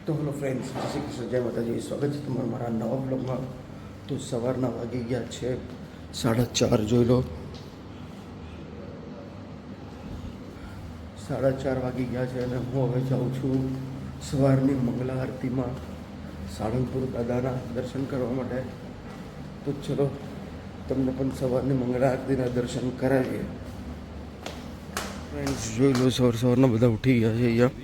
તો hello friends, જય શ્રી કૃષ્ણ, જય માતાજી. સ્વાગત છે તમારા મારા નવા બ્લોગમાં. તો સવારના વાગી ગયા છે 4:30. જોઈ લો, 4:30 વાગી ગયા છે અને હું હવે જાઉં છું સવારની મંગલા આરતીમાં સાળંગપુર દાદાના દર્શન કરવા માટે. તો ચલો તમને પણ સવારની મંગળા આરતીના દર્શન કરાવીએ. ફ્રેન્ડ્સ જોઈ લો, સવારના બધા ઉઠી ગયા છે અહીંયા.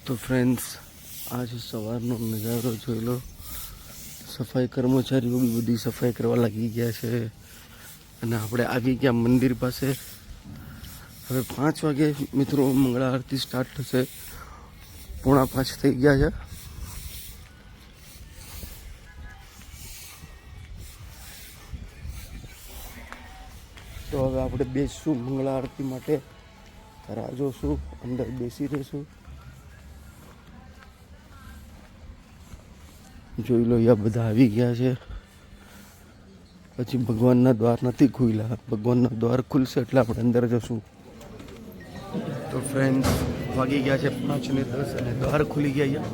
તો ફ્રેન્ડ્સ, આ છે સવારનો નજારો જોઈ લો. સફાઈ કર્મચારીઓ બી બધી સફાઈ કરવા લાગી ગયા છે અને આપણે આવી ગયા મંદિર પાસે. હવે 5 વાગે મિત્રો મંગળા આરતી સ્ટાર્ટ થશે. 4:45 થઈ ગયા છે. તો હવે આપણે બેસશું મંગળા આરતી માટે. રાહ જોશું, અંદર બેસી રહીશું. જોઈ લો, અહીંયા બધા આવી ગયા છે. પછી ભગવાનના દ્વાર નથી ખુલ્યા. ભગવાનના દ્વાર ખુલશે એટલે આપણે અંદર જશું. તો ફ્રેન્ડ્સ, વાગી ગયા છે 5:10 અને દ્વાર ખુલી ગયા અહીંયા.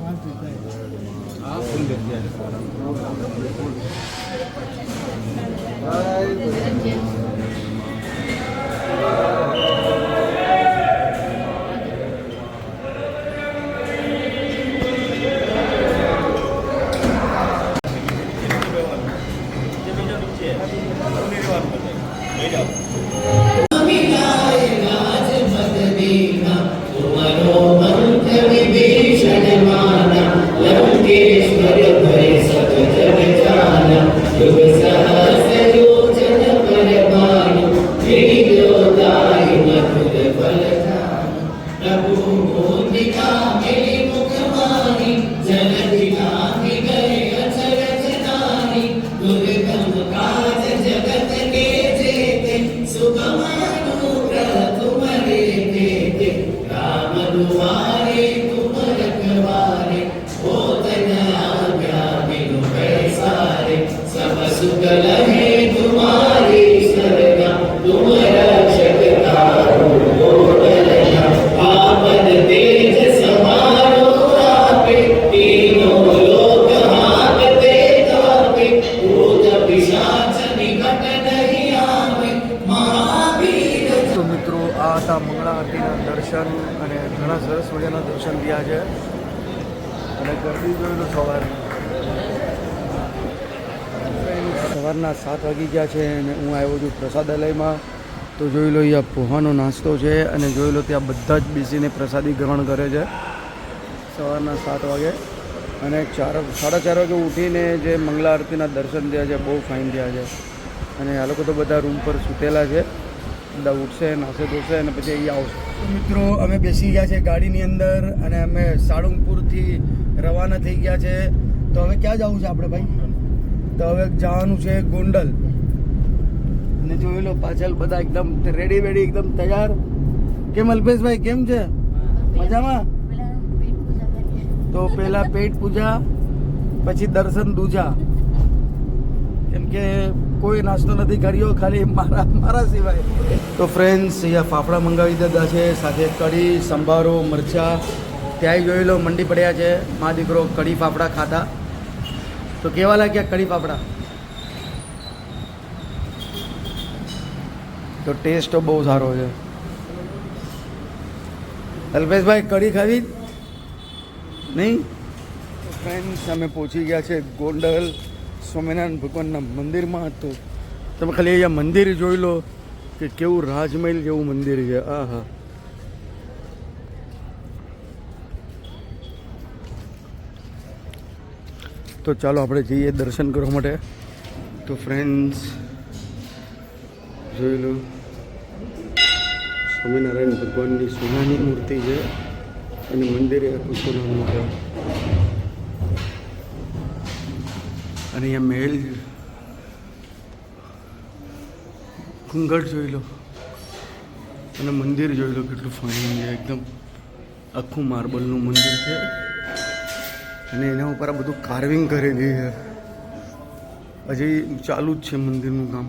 મંગળા આરતીના દર્શન અને ઘણા સરસ મજાના દર્શન થયા છે. અને ગરબી જોઈ લો સવારના 7 વાગી ગયા છે અને હું આવ્યો છું પ્રસાદાલયમાં. તો જોઈ લો, અહીંયા પોહાનો નાસ્તો છે અને જોઈ લો ત્યાં બધા જ બેસીને પ્રસાદી ગ્રહણ કરે છે સવારના 7 વાગે. અને 4:30 વાગે ઉઠીને જે મંગળા આરતીના દર્શન થયા છે, બહુ ફાઇન થયા છે. અને આ લોકો તો બધા રૂમ પર સૂતેલા છે. બધા ઉઠશે, નાશે ધોશે અને પછી અહીંયા આવશે. મિત્રો, અમે બેસી ગયા છે ગાડીની અંદર અને અમે સાળંગપુરથી રવાના થઈ ગયા છે. તો હવે ક્યાં જવું છે આપણે ભાઈ? તો હવે જવાનું છે ગોંડલ. અને જોઈ લો પાછળ બધા એકદમ રેડી વેડી, એકદમ તૈયાર. કેમ અલ્પેશભાઈ, કેમ છે? મજામાં? તો પહેલા પેટ પૂજા, પછી દર્શન દૂજા. કેમ કે કોઈ નાસ્તો નથી કર્યો, ખાલી મારા સિવાય. તો ફ્રેન્ડ્સ, અહીંયા ફાફડા મંગાવી દીધા છે, સાથે કઢી, સંભારો, મરચાં. ત્યાંય જોઈ લો મંડી પડ્યા છે. મા દીકરો કઢી ફાફડા ખાતા. તો કેવા લાગ્યા કઢી ફાફડા? તો ટેસ્ટ તો બહુ સારો છે. અલ્પેશભાઈ, કઢી ખાવી નહીં? ફ્રેન્ડ્સ, અમે પહોંચી ગયા છે ગોંડલ સ્વામિનારાયણ ભગવાનના મંદિરમાં. તો તમે ખાલી અહીંયા મંદિર જોઈ લો કે કેવું રાજમહેલ જેવું મંદિર છે. આહા, તો ચાલો આપણે જઈએ દર્શન કરવા માટે. તો ફ્રેન્ડ્સ જોઈ લો, સ્વામિનારાયણ ભગવાનની સોનાની મૂર્તિ છે અને મંદિરે સોનાનું છે. અને અહીંયા મહેલ, ઘૂંઘટ જોઈ લો અને મંદિર જોઈ લો કેટલું ફાઇન છે. એકદમ આખું માર્બલનું મંદિર છે અને એના ઉપર આ બધું કાર્વિંગ કરેલી છે. હજી ચાલુ જ છે મંદિરનું કામ.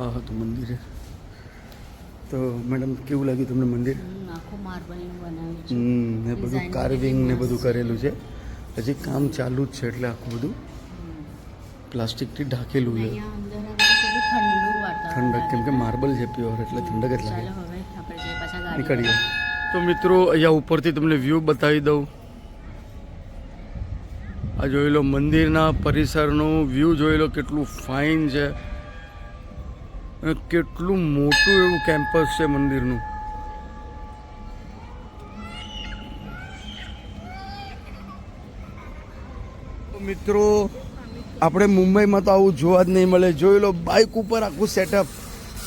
આ હતું મંદિર. તો મેડમ કેવું લાગ્યું તમને મંદિર? આખું માર્બલનું બનાવ્યું છે. ને બધું કાર્વિંગ ને બધું કરેલું છે. હજી કામ ચાલુ જ છે એટલે આખું બધું પ્લાસ્ટિકથી ઢાંકેલું છે. અહીંયા અંદર હવે થોડું ઠંડુ વાતાવરણ ઠંડક કેમ કે માર્બલ છે પ્યોર એટલે ઠંડક જ લાગે. ચાલો હવે આપણે જઈએ પાછા ગાડી નીકળીએ. તો મિત્રો અહીંયા ઉપરથી તમને વ્યૂ બતાવી દઉં. આ જોઈ લો મંદિરના પરિસરનું વ્યૂ જોઈ લો કેટલું ફાઇન છે અને કેટલું મોટું એવું કેમ્પસ છે મંદિરનું. તો મિત્રો આપણે મુંબઈમાં તો આવું જોવા જ નહીં મળે. જોઈ લો બાઇક ઉપર આખું સેટઅપ,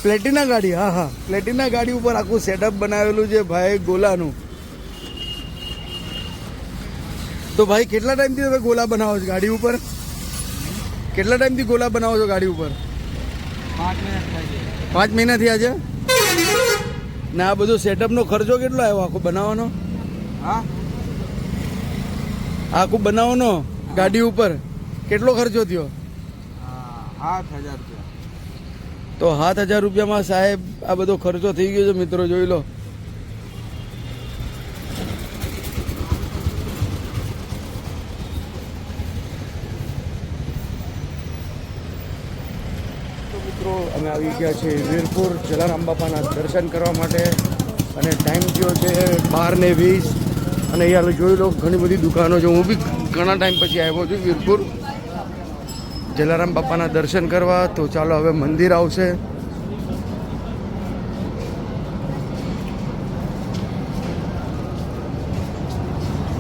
પ્લેટિના ગાડી, હા પ્લેટિના ગાડી ઉપર આખું સેટઅપ બનાવેલું છે ભાઈ ગોલાનું. તો ભાઈ કેટલા ટાઈમથી તમે ગોલા બનાવો છો ગાડી ઉપર? કેટલા ટાઈમથી ગોલા બનાવો છો ગાડી ઉપર? 5 મહિના થયા છે. ને આ બધો સેટઅપનો ખર્ચો કેટલો આવ્યો આખો બનાવવાનો? આખું બનાવવાનો ગાડી ઉપર કેટલો ખર્ચો થયો? 7,000 રૂપિયા. તો 7,000 રૂપિયામાં સાહેબ આ બધો ખર્ચો થઈ ગયો છે મિત્રો, જોઈ લો. તો મિત્રો અમે આવી ગયા છે વીરપુર જલારામ બાપાના દર્શન કરવા માટે અને ટાઈમ થયો છે 12:20 અને અહીંયા જોઈ લો ઘણી બધી દુકાનો છે. હું બી ઘણા ટાઈમ પછી આવ્યો છું વીરપુર જલારામ બાપાના દર્શન કરવા. તો ચાલો હવે મંદિર આવશે.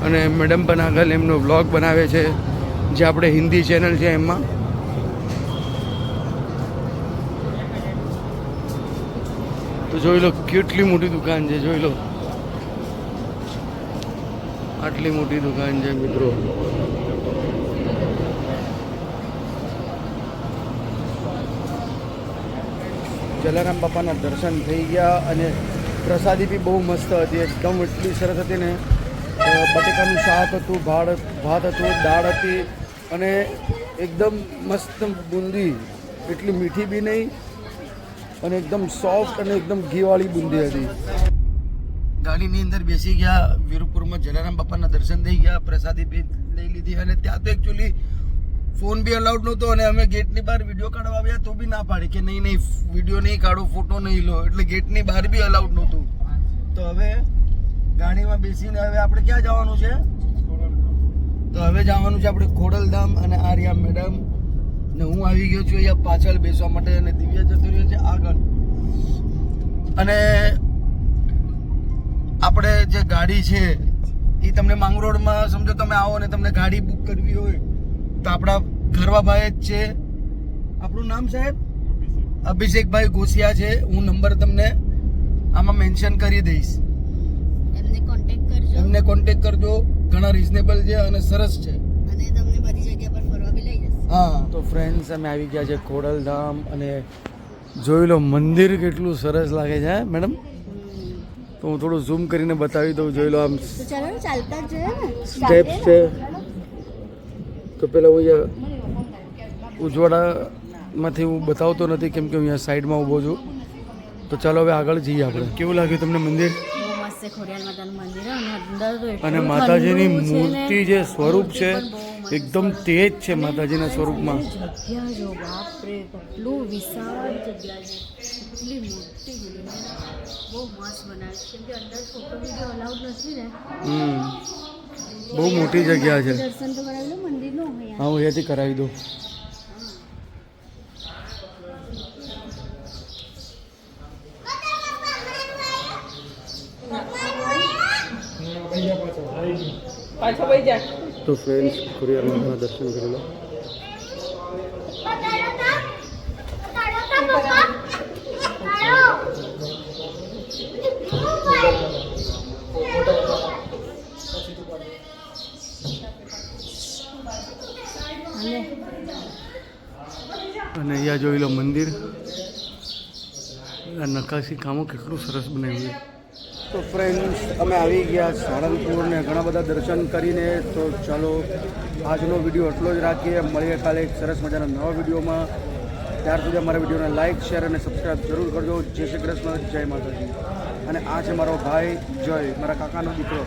અને મેડમ પણ આગળ એમનો વ્લોગ બનાવે છે જે આપણે હિન્દી ચેનલ છે એમાં. તો જોઈ લો કેટલી મોટી દુકાન છે, જોઈ લો આટલી મોટી દુકાન છે મિત્રો. જલારામ બાપાના દર્શન થઈ ગયા અને પ્રસાદી બી બહુ મસ્ત હતી, એકદમ એટલી સરસ હતી ને. બટેકાનું શાક હતું, ભાત હતું, દાળ હતી અને એકદમ મસ્ત બુંદી, એટલી મીઠી બી નહીં અને એકદમ સોફ્ટ અને એકદમ ઘીવાળી બુંદી હતી. ગાડીની અંદર બેસી ગયા, વીરપુરમાં જલારામ બાપાના દર્શન થઈ ગયા, પ્રસાદી બી લઈ લીધી અને ત્યાં તો એકચ્યુઅલી ફોન બી અલાઉડ નહોતો અને અમે ગેટની બહાર વિડીયો કાઢવા આવ્યા તો બી ના પાડી કે નહીં વિડીયો નહીં કાઢો, ફોટો નહીં લો, એટલે ગેટની બહાર બી અલાઉડ નહોતું. તો હવે ગાડીમાં બેસીને હવે આપણે ક્યાં જવાનું છે? તો હવે જવાનું છે આપણે ખોડલધામ અને આર્યા મેડમ ને હું આવી ગયો છું અહીંયા પાછળ બેસવા માટે અને દિવ્ય જતો રહ્યો છે આગળ. અને આપણે જે ગાડી છે એ તમને માંગરોળમાં સમજો તમે આવો ને તમને ગાડી બુક કરવી હોય તો આપણા ઘરવા ભાઈ જ છે. આપણું નામ સાહેબ અભિષેકભાઈ ગોસિયા છે. હું નંબર તમને આમાં મેન્શન કરી દઈશ, એમને કોન્ટેક્ટ કરજો. ઘણા રિઝનેબલ છે અને સરસ છે અને તમને બધી જગ્યા પર ફરવા બી લઈ જશે. હા. તો ફ્રેન્ડ્સ અમે આવી ગયા છે ખોડલધામ અને જોઈ લો મંદિર કેટલું સરસ લાગે છે મેડમ. તો હું થોડું ઝૂમ કરીને બતાવી દઉં. જોઈ લો આમ તો ચાલો ચાલતા જ જોઈએ ને. સ્ટેપ્સ છે. તો પેલા હું અહીંયા ઉજવાડામાંથી હું બતાવતો નથી કેમ કે હું અહીંયા સાઈડમાં ઊભો છું. તો ચાલો હવે આગળ જઈએ આપણે. કેવું લાગ્યું તમને મંદિર? ખોડિયાર માતાનું મંદિર અને અંદર તો અને માતાજીની મૂર્તિ જે સ્વરૂપ છે એકદમ તેજ છે માતાજીના સ્વરૂપમાં. જગ્યા જો બાપ રે, કેટલું વિશાળ જગ્યા છે, એટલી મોટી બહુ મસ્ત બનાવે છે. કેમ કે અંદર ફોટો વિડીયો અલાઉડ નથી ને. બહુ મોટી જગ્યા છે. દર્શન તો કરાવી લો મંદિરનું. હા હું અહીંયાથી કરાવી દઉં. તો ફ્રેન્ડ્સ ખોડિયાર માતાના દર્શન કરી લો. અને અહીંયા જોઈ લો મંદિર, આ નકાશી કામો કેટલું સરસ બનાવ્યું. તો ફ્રેન્ડ્સ અમે આવી ગયા સાળંગપુર ને ઘણા બધા દર્શન કરીને. તો ચાલો આજનો વિડીયો એટલો જ રાખીએ, મળીએ કાલે એક સરસ મજાના નવા વિડીયોમાં. ત્યાર સુધી અમારા વિડીયોને લાઇક શેર અને સબસ્ક્રાઈબ જરૂર કરજો. જય શ્રી કૃષ્ણ, જય માતાજી. અને આ છે મારો ભાઈ જય, મારા કાકાનો દીકરો.